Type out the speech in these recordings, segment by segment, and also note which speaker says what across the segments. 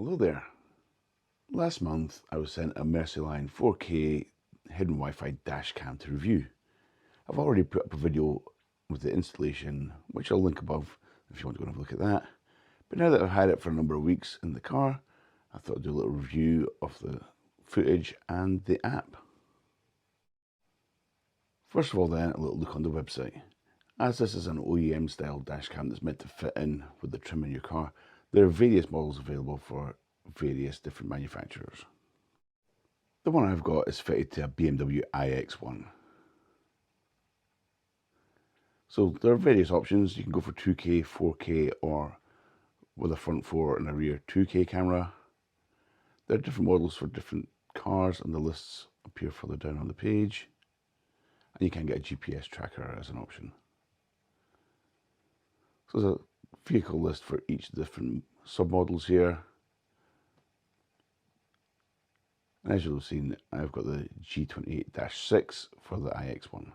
Speaker 1: Hello there. Last month I was sent a Mercylion 4K hidden Wi-Fi dash cam to review. I've already put up a video with the installation, which I'll link above if you want to go and have a look at that. But now that I've had it for a number of weeks in the car, I thought I'd do a little review of the footage and the app. First of all then, a little look on the website. As this is an OEM style dash cam that's meant to fit in with the trim in your car, there are various models available for various different manufacturers. The one I've got is fitted to a BMW iX1. So there are various options. You can go for 2K, 4K, or with a front 4 and a rear 2K camera. There are different models for different cars, and the lists appear further down on the page. And you can get a GPS tracker as an option. So there's a vehicle list for each different submodels here. And as you'll have seen, I've got the G28-6 for the iX1.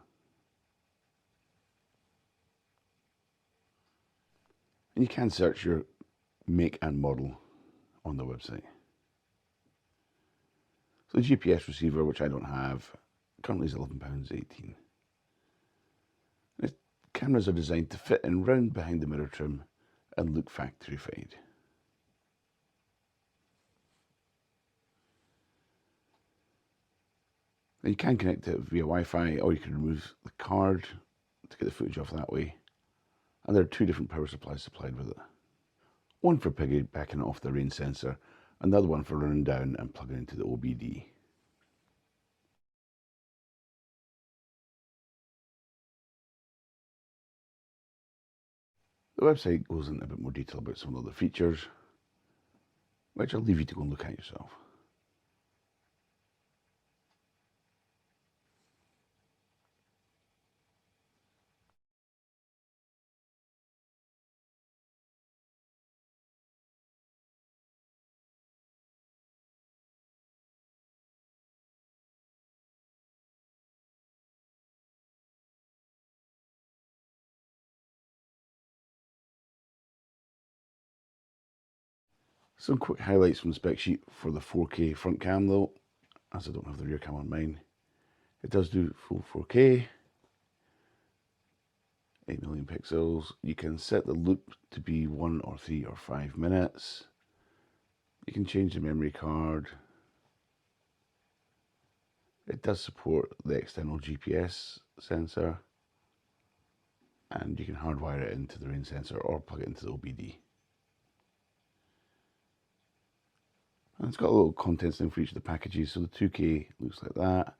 Speaker 1: And you can search your make and model on the website. So the GPS receiver, which I don't have, currently is £11.18. The cameras are designed to fit in round behind the mirror trim and look factory fitted. Now you can connect it via Wi-Fi, or you can remove the card to get the footage off that way. And there are two different power supplies supplied with it. One for piggybacking off the rain sensor, and the other one for running down and plugging into the OBD. The website goes into a bit more detail about some of the features, which I'll leave you to go and look at yourself. Some quick highlights from the spec sheet for the 4K front cam though, as I don't have the rear cam on mine. It does do full 4K, 8 million pixels. You can set the loop to be 1 or 3 or 5 minutes. You can change the memory card. It does support the external GPS sensor, and you can hardwire it into the rain sensor or plug it into the OBD. And it's got a little contents in for each of the packages. So the 2K looks like that.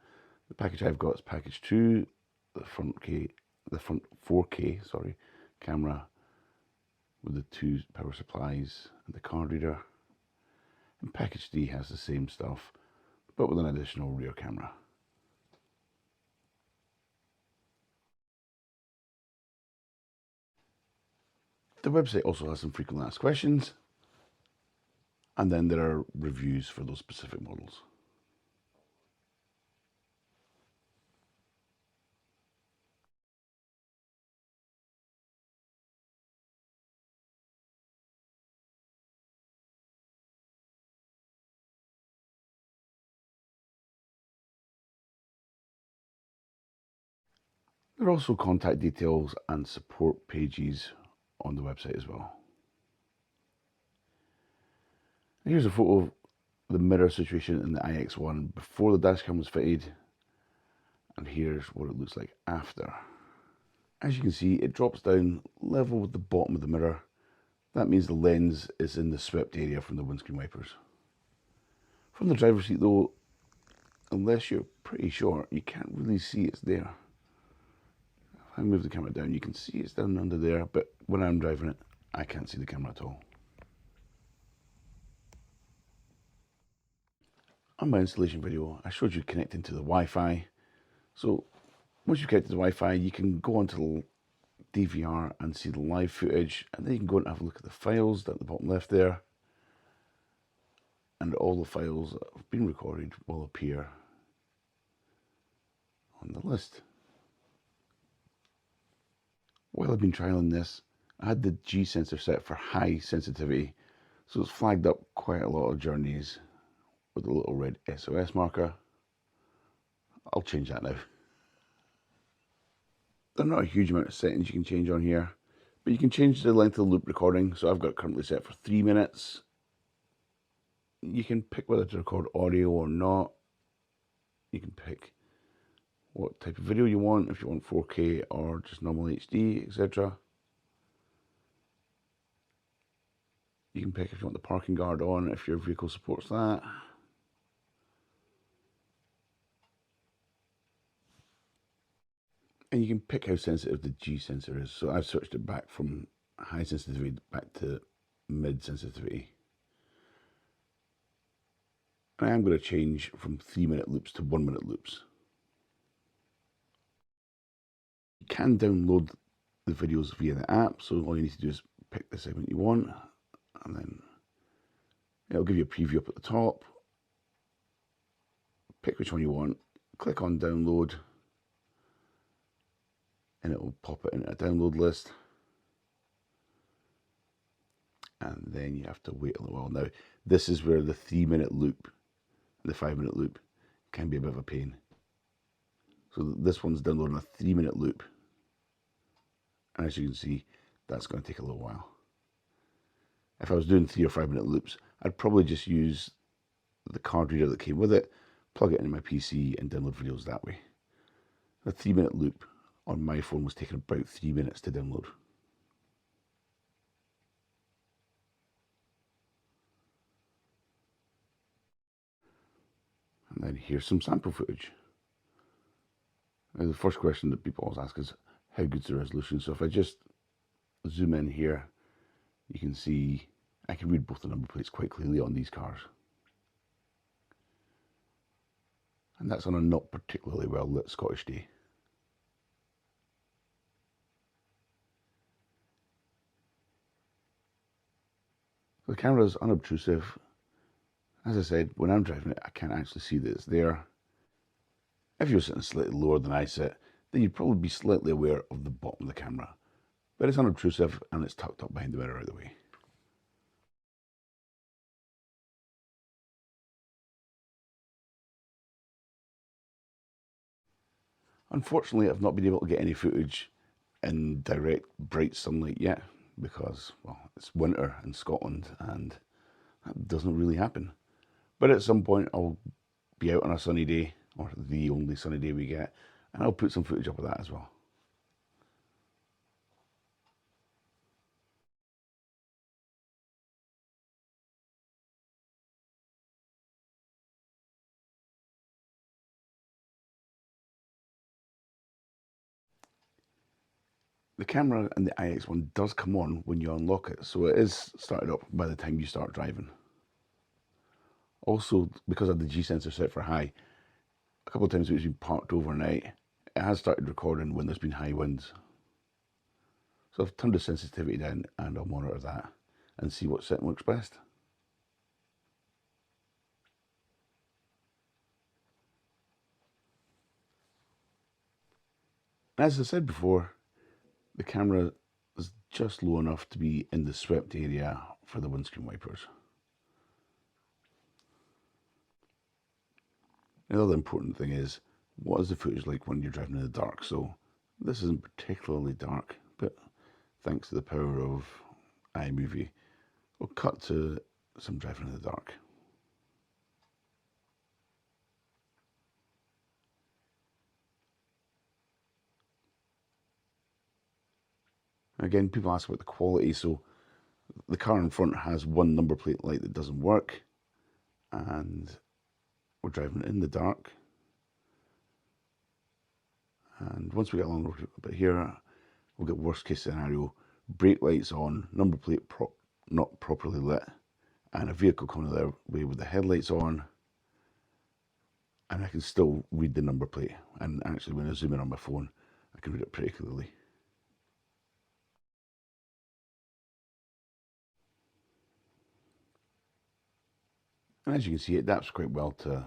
Speaker 1: The package I've got is package 2, the front 4K camera with the 2 power supplies and the card reader. And package D has the same stuff, but with an additional rear camera. The website also has some frequently asked questions, and then there are reviews for those specific models. There are also contact details and support pages on the website as well. Here's a photo of the mirror situation in the iX1 before the dashcam was fitted, and here's what it looks like after. As you can see, it drops down level with the bottom of the mirror. That means the lens is in the swept area from the windscreen wipers. From the driver's seat though, unless you're pretty short, you can't really see it's there. If I move the camera down, you can see it's down under there, but when I'm driving it, I can't see the camera at all. On my installation video, I showed you connecting to the Wi-Fi. So once you've connected to the Wi-Fi, you can go onto the DVR and see the live footage, and then you can go and have a look at the files down at the bottom left there. And all the files that have been recorded will appear on the list. While I've been trialing this, I had the G sensor set for high sensitivity, So it's flagged up quite a lot of journeys with a little red SOS marker. I'll change that now. There are not a huge amount of settings you can change on here, but you can change the length of the loop recording. So I've got it currently set for 3 minutes. You can pick whether to record audio or not. You can pick what type of video you want, if you want 4K or just normal HD, etc. You can pick if you want the parking guard on, if your vehicle supports that. And you can pick how sensitive the G sensor is. So I've switched it back from high sensitivity back to mid sensitivity. And I am going to change from 3-minute loops to 1-minute loops. You can download the videos via the app, so all you need to do is pick the segment you want, and then it'll give you a preview up at the top. Pick which one you want, click on download, and it will pop it into a download list. And then you have to wait a little while. Now, this is where the 3-minute loop, the 5-minute loop can be a bit of a pain. So this one's downloading a 3-minute loop. And as you can see, that's going to take a little while. If I was doing 3 or 5-minute loops, I'd probably just use the card reader that came with it, plug it into my PC and download videos that way. The 3-minute loop on my phone was taking about 3 minutes to download. And then here's some sample footage. Now, the first question that people always ask is, how good's the resolution? So if I just zoom in here, you can see I can read both the number plates quite clearly on these cars. And that's on a not particularly well lit Scottish day. The camera is unobtrusive. As I said, when I'm driving it, I can't actually see that it's there. If you're sitting slightly lower than I sit, then you'd probably be slightly aware of the bottom of the camera. But it's unobtrusive and it's tucked up behind the mirror out of the way. Unfortunately, I've not been able to get any footage in direct bright sunlight yet because, well, it's winter in Scotland and that doesn't really happen. But at some point I'll be out on a sunny day, or the only sunny day we get, and I'll put some footage up of that as well. The camera in the iX1 does come on when you unlock it, so it is started up by the time you start driving. Also, because I have the G sensor set for high, a couple of times when it's been parked overnight, it has started recording when there's been high winds. So I've turned the sensitivity down and I'll monitor that and see what setting works best. As I said before, the camera is just low enough to be in the swept area for the windscreen wipers. Another important thing is, what is the footage like when you're driving in the dark? So this isn't particularly dark, but thanks to the power of iMovie, we'll cut to some driving in the dark. Again, people ask about the quality, so the car in front has one number plate light that doesn't work, and we're driving in the dark. And once we get along a bit here, we'll get worst case scenario, brake lights on, number plate not properly lit, and a vehicle coming the other way with the headlights on, and I can still read the number plate. And actually, when I zoom in on my phone, I can read it pretty clearly. And as you can see, it adapts quite well to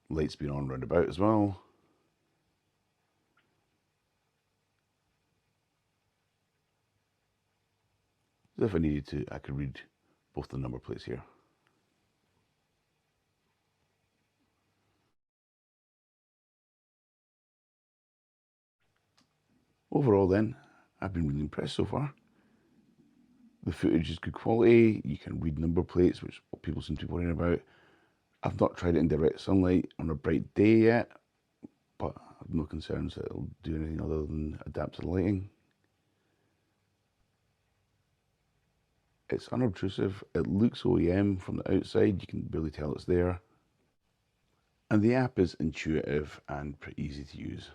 Speaker 1: lights being on round about as well. So if I needed to, I could read both the number plates here. Overall then, I've been really impressed so far. The footage is good quality, you can read number plates, which people seem to be worrying about. I've not tried it in direct sunlight on a bright day yet, but I have no concerns that it'll do anything other than adapt to the lighting. It's unobtrusive, it looks OEM from the outside, you can barely tell it's there. And the app is intuitive and pretty easy to use.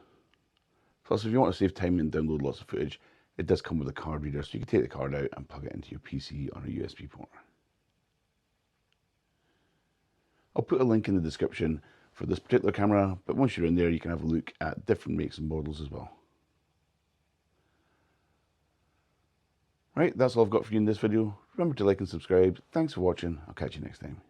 Speaker 1: Plus, if you want to save time and download lots of footage, it does come with a card reader, so you can take the card out and plug it into your PC on a USB port. I'll put a link in the description for this particular camera, but once you're in there, you can have a look at different makes and models as well. Right, that's all I've got for you in this video. Remember to like and subscribe. Thanks for watching. I'll catch you next time.